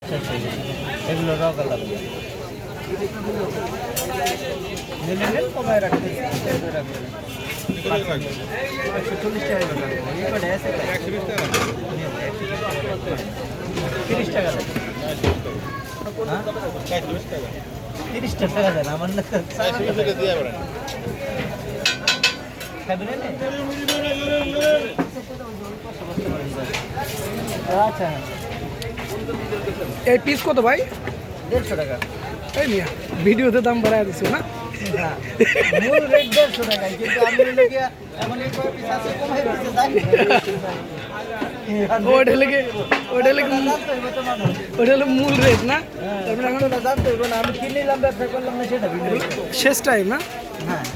এগুলো রগা লাগবে নিলেন কমায় রাখতে 140 টাকা তিরিশ টাকা 30 টাকা দেন আমার না আচ্ছা এই পিস কত ভাই? 150 টাকা। এই মিয়া ভিডিওতে দাম বাড়ায় দিছো না? মূল রেট 150 টাকা, কিন্তু আমি লেগে এখন এই কয় পিস আছে কমাই দিতে চাই। ওটা হলো মূল রেট না? তারপরে এখন ওটা জানতে হইব না, আমি কিনে নিলাম ব্যবসা করলাম না সেটা ভিডিও। শেষ টাইম না? হ্যাঁ